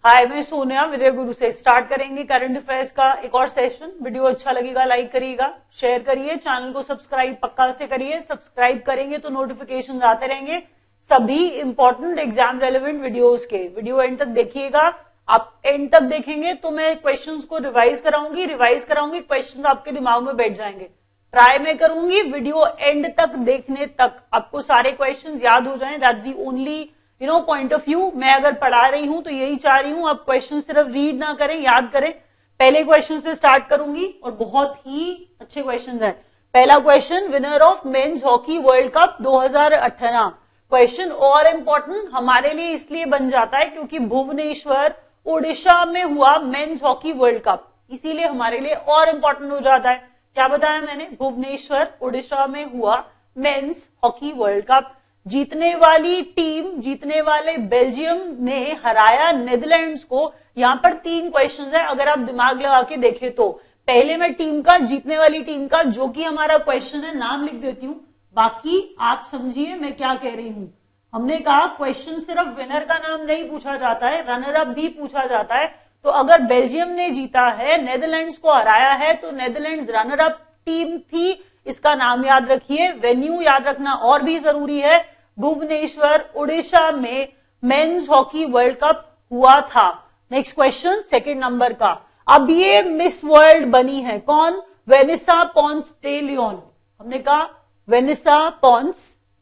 हाय, मैं सोनिया विजय गुरु से स्टार्ट करेंगे करंट अफेयर्स का एक और सेशन। वीडियो अच्छा लगेगा लाइक करिएगा, शेयर करिए, चैनल को सब्सक्राइब पक्का से करिए। सब्सक्राइब करेंगे तो नोटिफिकेशन आते रहेंगे सभी इंपॉर्टेंट एग्जाम रेलेवेंट वीडियोस के। वीडियो एंड तक देखिएगा। आप एंड तक देखेंगे तो मैं क्वेश्चंस को रिवाइज कराऊंगी, क्वेश्चंस आपके दिमाग में बैठ जाएंगे। ट्राई मैं करूंगी वीडियो एंड तक देखने तक आपको सारे क्वेश्चंस याद हो जाएं। That's the only point of view. मैं अगर पढ़ा रही हूं तो यही चाह रही हूं, आप क्वेश्चन सिर्फ रीड ना करें, याद करें। पहले क्वेश्चन से स्टार्ट करूंगी और बहुत ही अच्छे क्वेश्चन है। पहला question, winner of men's hockey world cup 2018। Question और इंपॉर्टेंट हमारे लिए इसलिए बन जाता है क्योंकि भुवनेश्वर ओडिशा में हुआ मेंस हॉकी वर्ल्ड कप, इसीलिए हमारे लिए और इंपॉर्टेंट हो जाता है। क्या बताया मैंने? भुवनेश्वर ओडिशा में हुआ मेंस हॉकी वर्ल्ड कप। जीतने वाली टीम, जीतने वाले बेल्जियम ने हराया नेदरलैंड्स को। यहां पर 3 क्वेश्चंस है, अगर आप दिमाग लगा के देखें तो। पहले मैं टीम का, जीतने वाली टीम का, जो कि हमारा क्वेश्चन है, नाम लिख देती हूं, बाकी आप समझिए मैं क्या कह रही हूं। हमने कहा क्वेश्चन सिर्फ विनर का नाम नहीं पूछा जाता है, रनर अप भी पूछा जाता है। तो अगर बेल्जियम ने जीता है, नेदरलैंड्स को हराया है, तो नेदरलैंड्स रनर अप टीम थी, इसका नाम याद रखिए। वेन्यू याद रखना और भी जरूरी है। भुवनेश्वर ओडिशा में मेंस हॉकी वर्ल्ड कप हुआ था। नेक्स्ट क्वेश्चन, सेकंड नंबर का। अब ये मिस वर्ल्ड बनी है कौन? वेनिसा पॉन्स डे लियोन। हमने कहा वेनिसा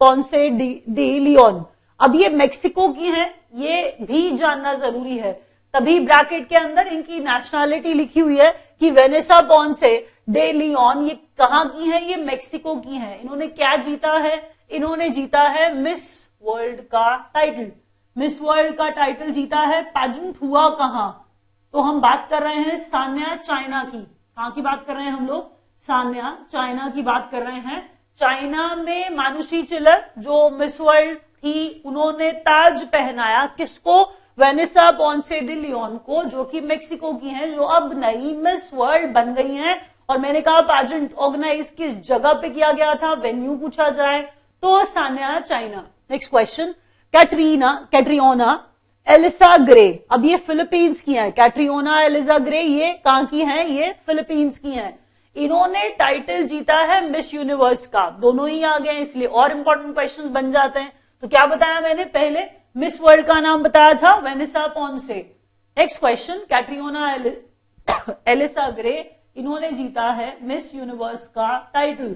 पॉन्से डे लियोन। अब ये मेक्सिको की है, ये भी जानना जरूरी है, तभी ब्रैकेट के अंदर इनकी नेशनैलिटी लिखी हुई है कि वेनिसा पॉन्से डे लियोन ये कहां की है? ये मेक्सिको की है। इन्होंने क्या जीता है? इन्होंने जीता है मिस वर्ल्ड का टाइटल। मिस वर्ल्ड का टाइटल जीता है। पैजेंट हुआ कहां? तो हम बात कर रहे हैं सान्या, चाइना की। कहां की बात कर रहे हैं हम लोग? सान्या, चाइना की बात कर रहे हैं। चाइना में मानुषी चिल्लर जो मिस वर्ल्ड थी, उन्होंने ताज पहनाया किसको? वेनिसा पॉन्से डे लियोन को, जो कि मेक्सिको की हैं, जो अब नई मिस वर्ल्ड बन गई हैं। और मैंने कहा पैजेंट ऑर्गेनाइज किस जगह पे किया गया था, वेन्यू पूछा जाए तो Sanya, China. Next question, Catriona Elisa Gray. अब ये फिलीपींस की है। कैट्रियोना एलिसा ग्रे ये कहां की है? ये फिलीपींस की है। इन्होंने टाइटल जीता है मिस यूनिवर्स का। दोनों ही आ गए, इसलिए और इंपॉर्टेंट क्वेश्चंस बन जाते हैं। तो क्या बताया मैंने? पहले मिस वर्ल्ड का नाम बताया था, वेनिसा पॉन्से। Next question, Catriona Elisa grey, इन्होंने जीता है मिस यूनिवर्स का टाइटल।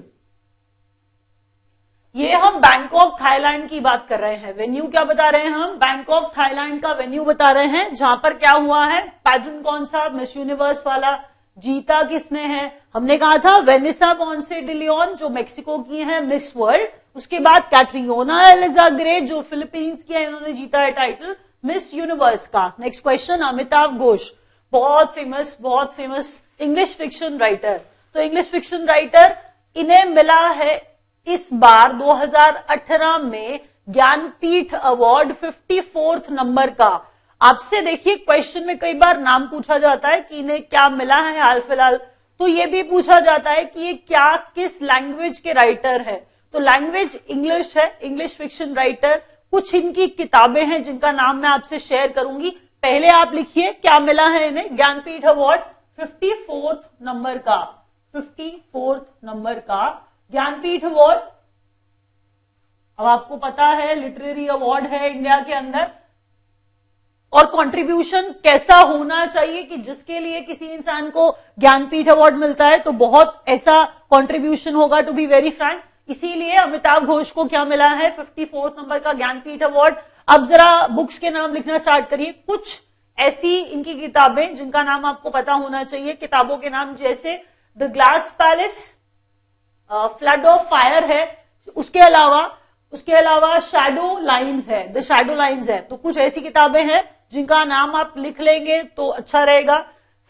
ये हम बैंकॉक थाईलैंड की बात कर रहे हैं। वेन्यू क्या बता रहे हैं हम? बैंकॉक थाईलैंड का वेन्यू बता रहे हैं, जहां पर क्या हुआ है? पैजेंट कौन सा? मिस यूनिवर्स वाला। जीता किसने है? हमने कहा था वेनिसा पॉन्से डे लियोन जो मेक्सिको की है मिस वर्ल्ड। उसके बाद कैट्रियोना एलिसा ग्रे जो फिलीपींस की है, इन्होंने जीता है टाइटल मिस यूनिवर्स का। नेक्स्ट क्वेश्चन, अमिताभ घोष, बहुत फेमस इंग्लिश फिक्शन राइटर। तो इंग्लिश फिक्शन राइटर, इन्हें मिला है इस बार 2018 में ज्ञानपीठ अवार्ड 54th नंबर का। आपसे देखिए क्वेश्चन में कई बार नाम पूछा जाता है कि इन्हें क्या मिला है हाल फिलहाल, तो ये भी पूछा जाता है कि ये क्या, किस लैंग्वेज के राइटर है। तो लैंग्वेज इंग्लिश है, इंग्लिश फिक्शन राइटर। कुछ इनकी किताबें हैं जिनका नाम मैं आपसे शेयर करूंगी। पहले आप लिखिए क्या मिला है इन्हें? ज्ञानपीठ अवार्ड 54th नंबर का, 54th नंबर का ज्ञानपीठ अवार्ड। अब आपको पता है लिटरेरी अवार्ड है इंडिया के अंदर, और कंट्रीब्यूशन कैसा होना चाहिए कि जिसके लिए किसी इंसान को ज्ञानपीठ अवार्ड मिलता है तो बहुत ऐसा कंट्रीब्यूशन होगा, टू बी वेरी फ्रैंक। इसीलिए अमिताभ घोष को क्या मिला है? 54th नंबर का ज्ञानपीठ अवार्ड। अब जरा बुक्स के नाम लिखना स्टार्ट करिए। कुछ ऐसी इनकी किताबें जिनका नाम आपको पता होना चाहिए। किताबों के नाम जैसे the glass palace, flood of fire है, उसके अलावा शैडो लाइन्स है, द शैडो लाइन्स है। तो कुछ ऐसी किताबें हैं जिनका नाम आप लिख लेंगे तो अच्छा रहेगा।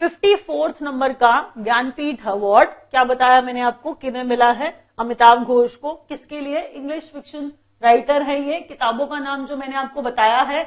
54th नंबर का ज्ञानपीठ अवार्ड क्या बताया मैंने आपको, किन्हें मिला है? अमिताभ घोष को। किसके लिए? इंग्लिश फिक्शन राइटर है ये। किताबों का नाम जो मैंने आपको बताया है,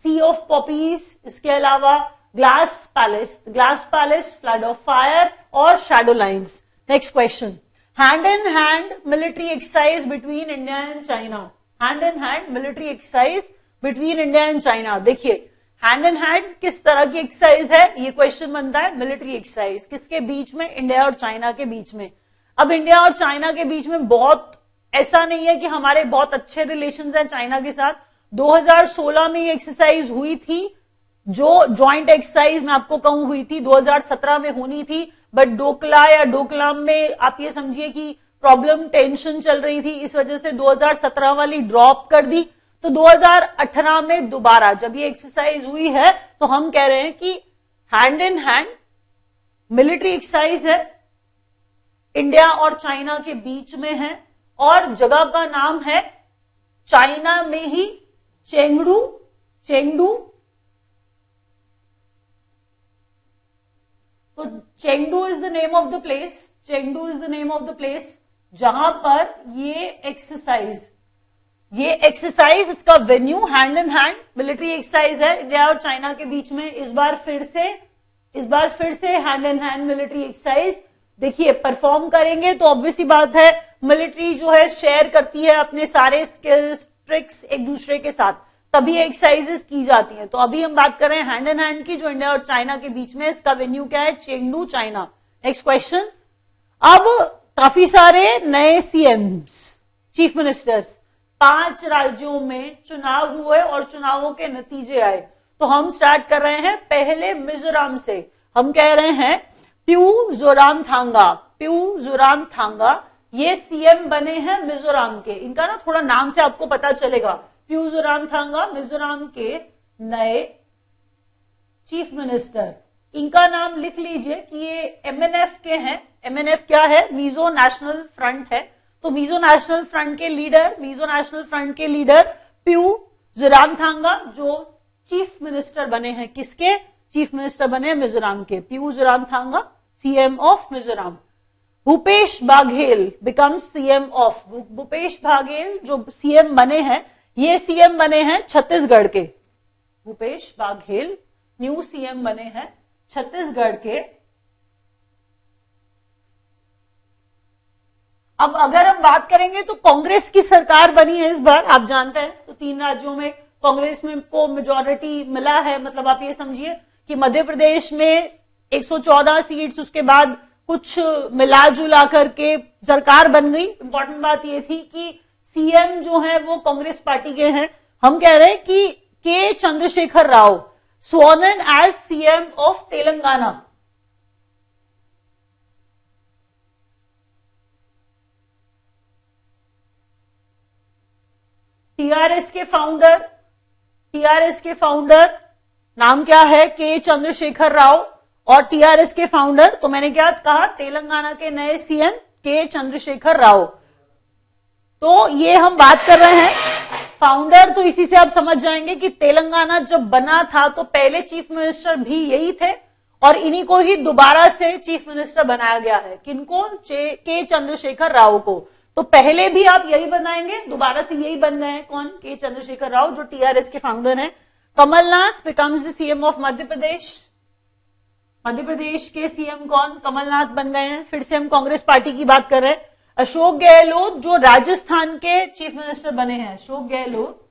सी ऑफ पॉपीज, इसके अलावा glass palace, flood of fire और shadow lines. Next question, hand in hand military exercise between India and China. Hand in hand military exercise between India and China. देखिए हैंड इन हैंड किस तरह की exercise है, ये question बनता है। Military exercise किसके बीच में, इंडिया और चाइना के बीच में। अब इंडिया और चाइना के बीच में बहुत ऐसा नहीं है कि हमारे बहुत अच्छे रिलेशंस हैं चाइना के साथ। 2016 में ये एक्सरसाइज हुई थी, जो ज्वाइंट एक्सरसाइज मैं आपको कहूं हुई थी 2017 में होनी थी, बट डोकला या डोकलाम में आप ये समझिए कि प्रॉब्लम टेंशन चल रही थी, इस वजह से 2017 वाली ड्रॉप कर दी। तो 2018 में दोबारा जब ये एक्सरसाइज हुई है तो हम कह रहे हैं कि hand in hand military exercise है, इंडिया और चाइना के बीच में है, और जगह का नाम है चाइना में ही चेंगडू। चेंगडू, तो Chengdu is the name of the place, Chengdu is the name of the place जहां पर ये एक्सरसाइज इसका venue hand in hand military exercise है इंडिया और चाइना के बीच में। इस बार फिर से hand in hand military exercise देखिए परफॉर्म करेंगे। तो ऑब्वियसली बात है मिलिट्री जो है शेयर करती है अपने सारे स्किल्स ट्रिक्स एक दूसरे के साथ, तभी एक्सरसाइजेस की जाती हैं। तो अभी हम बात कर रहे हैं हैंड इन हैंड की, जो इंडिया और चाइना के बीच में। इसका वेन्यू क्या है, चेंगडू चाइना। Next question. अब काफी सारे नए सीएम्स चीफ मिनिस्टर्स 5 राज्यों में चुनाव हुए और चुनावों के नतीजे आए। तो हम स्टार्ट कर रहे हैं पहले मिजोरम से। हम कह रहे हैं प्यू जोरामथांगा। प्यू जोरामथांगा ये सीएम बने हैं मिजोरम के। इनका ना थोड़ा नाम से आपको पता चलेगा। प्यू जोरामथांगा मिजोरम के नए चीफ मिनिस्टर। इनका नाम लिख लीजिए कि ये एमएनएफ के हैं। एमएनएफ क्या है, मिजो नेशनल फ्रंट है। तो मिजो नेशनल फ्रंट के लीडर प्यू जोरामथांगा जो चीफ मिनिस्टर बने हैं। किसके चीफ मिनिस्टर बने हैं, मिजोरम के। Pu Zoramthanga CM of Mizoram. Bhupesh Baghel becomes CM of. Bhupesh Baghel जो सीएम बने हैं, ये सीएम बने हैं छत्तीसगढ़ के। भूपेश बाघेल न्यू सीएम बने हैं छत्तीसगढ़ के। अब अगर हम बात करेंगे तो कांग्रेस की सरकार बनी है इस बार, आप जानते हैं। तो 3 राज्यों में कांग्रेस में को मेजॉरिटी मिला है। मतलब आप ये समझिए कि मध्य प्रदेश में 114 सीट्स, उसके बाद कुछ मिला जुला करके सरकार बन गई। इंपॉर्टेंट बात ये थी कि सीएम जो है वो कांग्रेस पार्टी के हैं। हम कह रहे हैं कि के Chandrashekhar Rao sworn in as CM of Telangana. TRS के फाउंडर नाम क्या है, के चंद्रशेखर राव। और टीआरएस के फाउंडर, तो मैंने क्या कहा, तेलंगाना के नए सीएम के चंद्रशेखर राव। तो ये हम बात कर रहे हैं फाउंडर। तो इसी से आप समझ जाएंगे कि तेलंगाना जब बना था तो पहले चीफ मिनिस्टर भी यही थे और इन्हीं को ही दोबारा से चीफ मिनिस्टर बनाया गया है। किनको, के चंद्रशेखर राव को। तो पहले भी आप यही बनाएंगे, दोबारा से यही बन गए हैं। कौन, के चंद्रशेखर राव जो टीआरएस के फाउंडर हैं। Kamalnath becomes the CM of Madhya Pradesh. Madhya Pradesh के सीएम कौन, कमलनाथ बन गए हैं। फिर से हम कांग्रेस पार्टी की बात कर रहे हैं। अशोक गहलोत जो राजस्थान के चीफ मिनिस्टर बने हैं। अशोक गहलोत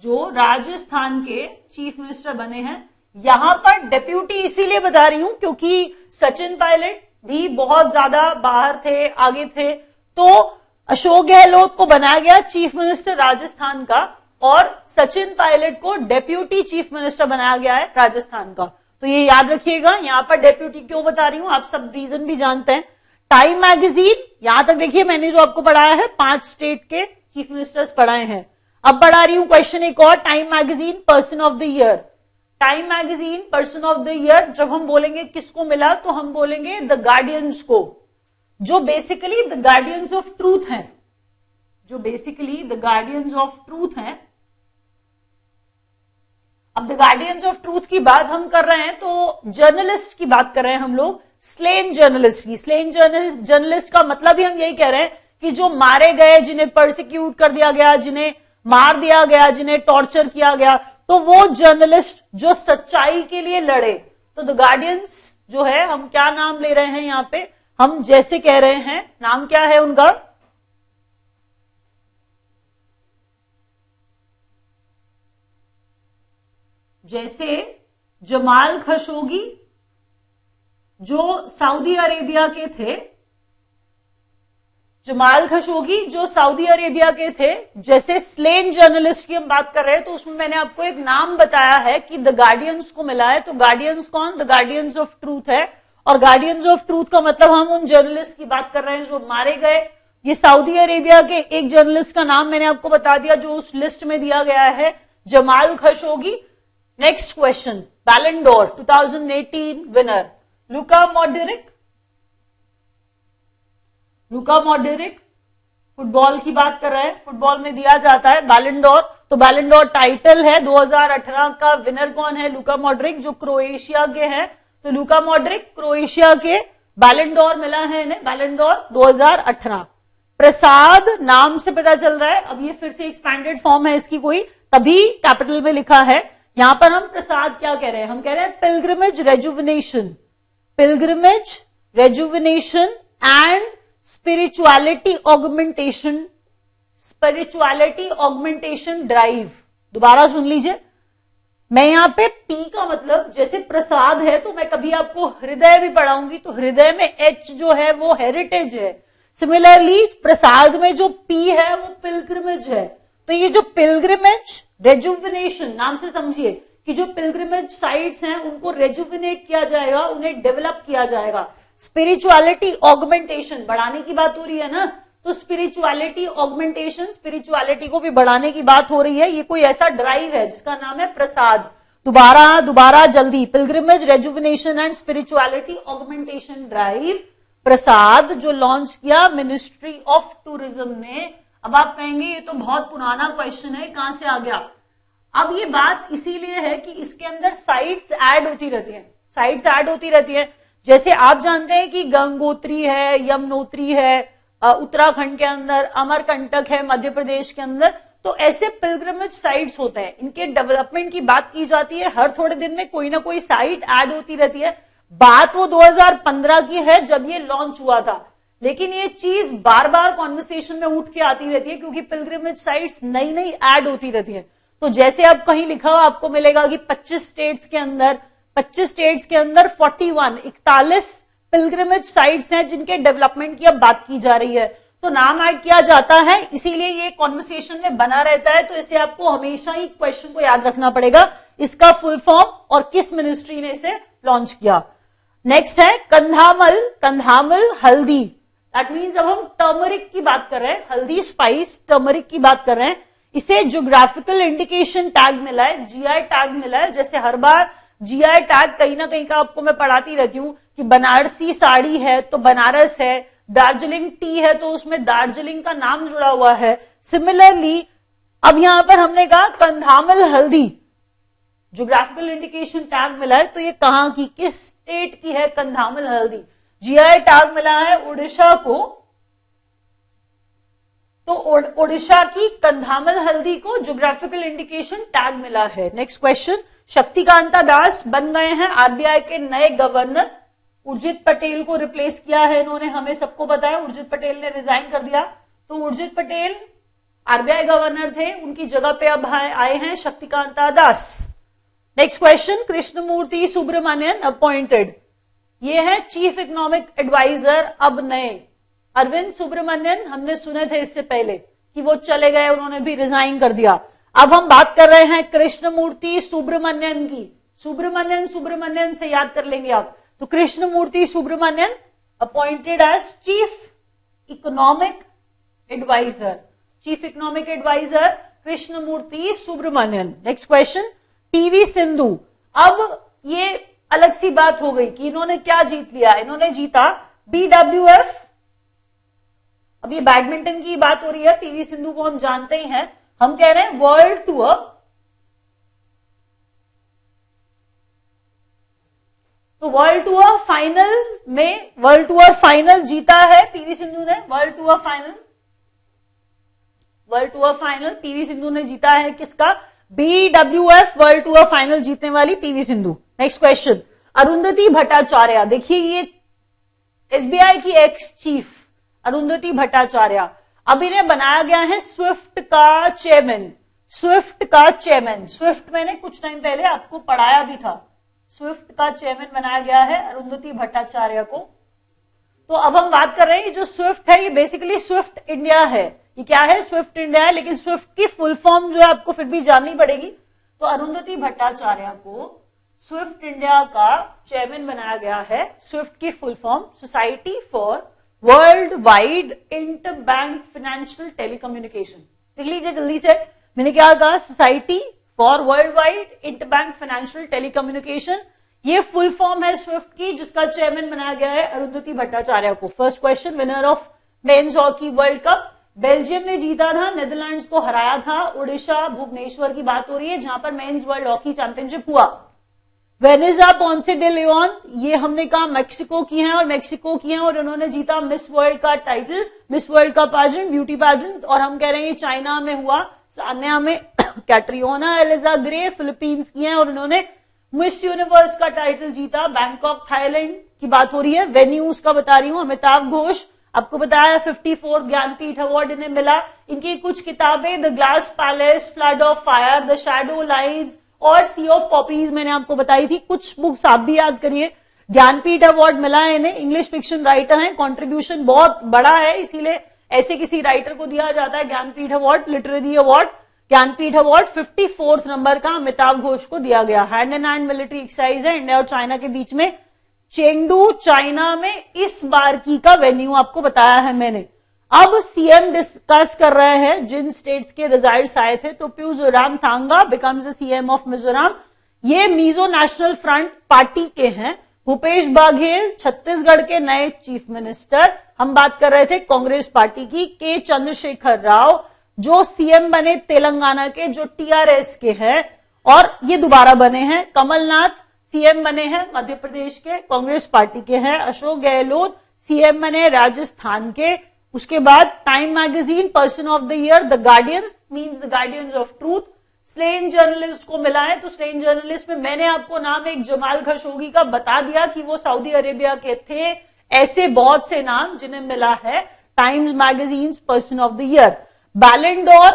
जो राजस्थान के चीफ मिनिस्टर बने हैं। यहां पर डेप्यूटी इसीलिए बता रही हूं क्योंकि सचिन पायलट भी बहुत ज्यादा बाहर थे, आगे थे। तो अशोक गहलोत को बनाया गया चीफ मिनिस्टर राजस्थान का और सचिन पायलट को डेप्यूटी चीफ मिनिस्टर बनाया गया है राजस्थान का। तो ये याद रखिएगा। यहां पर डेप्यूटी क्यों बता रही हूं, आप सब रीजन भी जानते हैं। टाइम मैगजीन, यहां तक देखिए मैंने जो आपको पढ़ाया है 5 स्टेट के चीफ मिनिस्टर्स पढ़ाए हैं। अब बढ़ा रही हूं क्वेश्चन एक और। Time magazine person of the year. Time magazine person of the year जब हम बोलेंगे किसको मिला, तो हम बोलेंगे द गार्डियंस को, जो basically the guardians of truth हैं। जो basically the guardians of truth हैं। अब द गार्डियंस ऑफ ट्रूथ की बात हम कर रहे हैं तो जर्नलिस्ट की बात कर रहे हैं हम लोग। स्लेन जर्नलिस्ट की। स्लेन जर्नलिस्ट का मतलब ही हम यही कह रहे हैं कि जो मारे गए, जिन्हें परसिक्यूट कर दिया गया, जिन्हें मार दिया गया, जिन्हें टॉर्चर किया गया, तो वो जर्नलिस्ट जो सच्चाई के लिए लड़े। तो द गार्डियंस जो है, हम क्या नाम ले रहे हैं यहां पे, हम जैसे कह रहे हैं, नाम क्या है उनका, जैसे जमाल खशोगी जो सऊदी अरेबिया के थे, जमाल खशोगी जो सऊदी अरेबिया के थे, जैसे स्लेन जर्नलिस्ट की हम बात कर रहे हैं तो उसमें मैंने आपको एक नाम बताया है कि द गार्डियंस को मिला है, तो गार्डियंस कौन, द गार्डियंस ऑफ ट्रूथ है, और गार्डियंस ऑफ ट्रूथ का मतलब हम उन जर्नलिस्ट की बात कर रहे हैं जो मारे गए। ये सऊदी अरेबिया के एक जर्नलिस्ट का नाम मैंने आपको बता दिया जो उस लिस्ट में दिया गया है, जमाल खशोगी। नेक्स्ट क्वेश्चन, बैलन door 2018 winner Luka Modric. Luka Modric football की बात कर रहे हैं, फुटबॉल में दिया जाता है बैलन डोर, तो बैलन डोर टाइटल है। 2018 का विनर कौन है, लुका मॉड्रिक जो क्रोएशिया के हैं, तो लुका मॉड्रिक क्रोएशिया के, बैलन डोर मिला है इन्हें, बैलन डोर 2018। प्रसाद नाम से पता चल रहा है, अब ये फिर से एक्सपैंडेड फॉर्म है इसकी कोई, तभी कैपिटल में लिखा है। यहां पर हम प्रसाद क्या कह रहे हैं, हम कह रहे हैं pilgrimage rejuvenation, pilgrimage rejuvenation and spirituality augmentation, spirituality augmentation drive. दोबारा सुन लीजिए, मैं यहां पे पी का मतलब जैसे प्रसाद है तो मैं कभी आपको हृदय भी पढ़ाऊंगी तो हृदय में एच जो है वो हेरिटेज है, सिमिलरली प्रसाद में जो पी है वो पिलग्रिमेज है। तो ये जो पिलग्रिमेज रेजुविनेशन, नाम से समझिए कि जो पिलग्रिमेज साइट्स हैं उनको रेजुविनेट किया जाएगा, उन्हें डेवलप किया जाएगा। स्पिरिचुअलिटी ऑगमेंटेशन, बढ़ाने की बात हो रही है ना, तो स्पिरिचुअलिटी ऑगमेंटेशन, स्पिरिचुअलिटी को भी बढ़ाने की बात हो रही है। ये कोई ऐसा ड्राइव है जिसका नाम है प्रसाद। दोबारा जल्दी, pilgrimage rejuvenation and spirituality augmentation drive Prasad, जो लॉन्च किया मिनिस्ट्री ऑफ टूरिज्म ने। अब आप कहेंगे ये तो बहुत पुराना क्वेश्चन है, कहां से आ गया। अब ये बात इसीलिए है कि इसके अंदर साइट्स ऐड होती रहती हैं, साइट्स ऐड होती रहती है। जैसे आप जानते हैं कि गंगोत्री है, यमुनोत्री है उत्तराखंड के अंदर, अमरकंटक है मध्य प्रदेश के अंदर, तो ऐसे पिलग्रिमेज साइट्स होते हैं, इनके डेवलपमेंट की बात की जाती है, हर थोड़े दिन में कोई ना कोई साइट ऐड होती रहती है। बात वो 2015 की है जब ये लॉन्च हुआ था, लेकिन ये चीज बार बार कॉन्वर्सेशन में उठ के आती रहती है क्योंकि पिलग्रिमेज साइट्स नई नई ऐड होती रहती है। तो जैसे अब कहीं लिखा हो आपको मिलेगा कि 25 स्टेट्स के अंदर 41 पिलग्रिमेज साइट्स हैं जिनके डेवलपमेंट की अब बात की जा रही है, तो नाम ऐड किया जाता है, इसीलिए ये कॉन्वर्सेशन में बना रहता है। तो इसे आपको हमेशा ही क्वेश्चन को याद रखना पड़ेगा, इसका फुल फॉर्म और किस मिनिस्ट्री ने इसे लॉन्च किया। नेक्स्ट है कंधामल, कंधामल हल्दी, दैट मीन्स अब हम टर्मरिक की बात कर रहे हैं, हल्दी स्पाइस टर्मरिक की बात कर रहे हैं। इसे ज्योग्राफिकल इंडिकेशन टैग मिला है, जीआई टैग मिला है। जैसे हर बार जीआई टैग कहीं ना कहीं का आपको मैं पढ़ाती रहती हूँ कि बनारसी साड़ी है तो बनारस है, दार्जिलिंग टी है तो उसमें दार्जिलिंग का नाम जुड़ा हुआ है। सिमिलरली अब यहां पर हमने कहा कंधामल हल्दी, ज्योग्राफिकल इंडिकेशन टैग मिला है, तो ये कहां की, किस स्टेट की है कंधामल हल्दी। जीआई टैग मिला है उड़ीसा को, तो ओडिशा की कंधामल हल्दी को ज्योग्राफिकल इंडिकेशन टैग मिला है। नेक्स्ट क्वेश्चन, शक्तिकांता दास बन गए हैं आरबीआई के नए गवर्नर, उर्जित पटेल को रिप्लेस किया है इन्होंने, हमें सबको पता है उर्जित पटेल ने रिजाइन कर दिया, तो उर्जित पटेल आरबीआई गवर्नर थे, उनकी जगह पे अब आए हैं Shaktikanta Das. Next question, Krishnamurthy Subramanian appointed, ये है चीफ इकोनॉमिक एडवाइजर अब नए। अरविंद सुब्रमण्यन हमने सुने थे इससे पहले कि वो चले गए, उन्होंने भी रिजाइन कर दिया। अब हम बात कर रहे हैं कृष्णमूर्ति सुब्रमण्यन की, सुब्रमण्यन से याद कर लेंगे आप, तो Krishnamurthy Subramanian appointed as chief economic adviser, chief economic adviser Krishnamurthy Subramanian. Next question, PV Sindhu, अब ये अलग सी बात हो गई कि इन्होंने क्या जीत लिया, इन्होंने जीता BWF। अब ये बैडमिंटन की बात हो रही है, पीवी सिंधु को हम जानते ही हैं, हम कह रहे हैं वर्ल्ड टूर, तो वर्ल्ड टूर फाइनल में, वर्ल्ड टूर फाइनल जीता है पीवी सिंधु ने, world tour final PV Sindhu ने जीता है, किसका, BWF वर्ल्ड टूर फाइनल जीतने वाली PV Sindhu. Next question, Arundhati Bhattacharya, देखिए ये एसबीआई की एक्स चीफ अरुंधति भट्टाचार्य, अब इन्हें बनाया गया है स्विफ्ट का चेयरमैन। स्विफ्ट का चेयरमैन, स्विफ्ट मैंने कुछ टाइम पहले आपको पढ़ाया भी था, स्विफ्ट का चेयरमैन बनाया गया है अरुंधति भट्टाचार्य को। तो अब हम बात कर रहे हैं जो स्विफ्ट है ये बेसिकली स्विफ्ट इंडिया है। ये क्या है? स्विफ्ट इंडिया है, लेकिन स्विफ्ट की फुल फॉर्म जो है आपको फिर भी जाननी पड़ेगी। तो अरुंधति भट्टाचार्य को स्विफ्ट इंडिया का चेयरमैन बनाया गया है। स्विफ्ट की full form society for world wide inter bank financial telecommunication. देख लीजिए जल्दी से, मैंने क्या कहा? Society for world wide inter bank financial telecommunication, ये फुल फॉर्म है स्विफ्ट की, जिसका चेयरमैन बनाया गया है अरुंधति भट्टाचार्य को। First question, winner of men's hockey world cup, Belgium ने जीता था, नेदरलैंड्स को हराया था। ओडिशा भुवनेश्वर की बात हो रही है जहां पर मेन्स वर्ल्ड हॉकी चैंपियनशिप हुआ। वेनेजा पॉन्से डे लियोन, ये हमने कहा मैक्सिको की हैं और मैक्सिको की हैं और उन्होंने जीता मिस वर्ल्ड का टाइटल, मिस वर्ल्ड का पैजेंट, ब्यूटी पैजेंट। और हम कह रहे हैं ये चाइना में हुआ, सान्या में कैट्रियोना एलिजा ग्रे फिलीपींस की हैं और उन्होंने मिस यूनिवर्स का टाइटल जीता। बैंकॉक थाईलैंड की बात हो रही है। वेन्यूज का बता रही हूं, अमिताभ घोष, आपको बताया 54th ज्ञानपीठ अवार्ड इन्हें मिला। इनकी कुछ किताबें the glass palace, flood of fire, the shadow lines और सी ऑफ पॉपीज मैंने आपको बताई थी। कुछ बुक्स आप भी याद करिए। ज्ञानपीठ अवार्ड मिला है इन्हें, इंग्लिश फिक्शन राइटर हैं, कंट्रीब्यूशन बहुत बड़ा है, इसीलिए ऐसे किसी राइटर को दिया जाता है Jnanpith award, literary award. Jnanpith award 54th number का अमिताभ घोष को दिया गया। Hand in hand military exercise है इंडिया और चाइना के बीच में, चेंगडू चाइना में इस बार की का वेन्यू आपको बताया है मैंने। अब सीएम डिस्कस कर रहे हैं जिन स्टेट्स के रिजल्ट्स आए थे। तो Puzoram thanga becomes the CM of Mizoram, ये मिजो नेशनल फ्रंट पार्टी के हैं। भूपेश बाघेल छत्तीसगढ़ के नए चीफ मिनिस्टर। हम बात कर रहे थे कांग्रेस पार्टी की। के चंद्रशेखर राव जो सीएम बने तेलंगाना के, जो टीआरएस के हैं और ये दोबारा बने हैं। कमलनाथ सीएम बने हैं मध्य प्रदेश के, कांग्रेस पार्टी के हैं। अशोक गहलोत सीएम बने राजस्थान के। उसके बाद time magazine person of the year the guardians means the guardians of truth, slain journalist को मिला है। तो स्लेन जर्नलिस्ट में मैंने आपको नाम एक जमाल खशोगी का बता दिया कि वो सऊदी अरेबिया के थे। ऐसे बहुत से नाम जिन्हें मिला है times magazine person of the year. बैलन डोर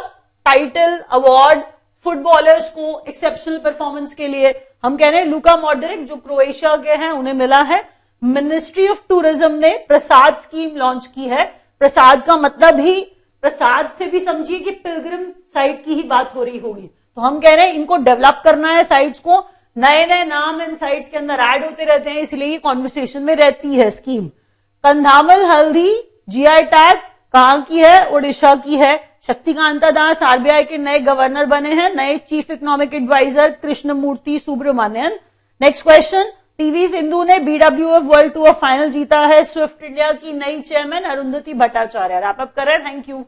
टाइटल अवार्ड फुटबॉलर्स को एक्सेप्शनल परफॉर्मेंस के लिए हम कह रहे हैं लुका मॉड्रिक जो क्रोएशिया के हैं उन्हें मिला है। मिनिस्ट्री ऑफ टूरिज्म ने प्रसाद स्कीम लॉन्च की है। प्रसाद का मतलब ही, प्रसाद से भी समझिए कि पिलग्रिम साइट की ही बात हो रही होगी। तो हम कह रहे हैं इनको डेवलप करना है साइट्स को, नए नए नाम इन साइट्स के अंदर ऐड होते रहते हैं, इसलिए ये कॉन्वर्सेशन में रहती है स्कीम। कंधामल हल्दी जीआई टैग कहां की है? ओडिशा की है। शक्तिकांता दास आरबीआई के नए गवर्नर बने हैं। नए chief economic adviser Krishnamurthy Subramanian. Next question, PV Sindhu ने बीडब्ल्यूएफ वर्ल्ड टूर फाइनल जीता है। स्विफ्ट इंडिया की नई chairman Arundhati Bhattacharya. Wrap up कर रहे हैं। Thank you.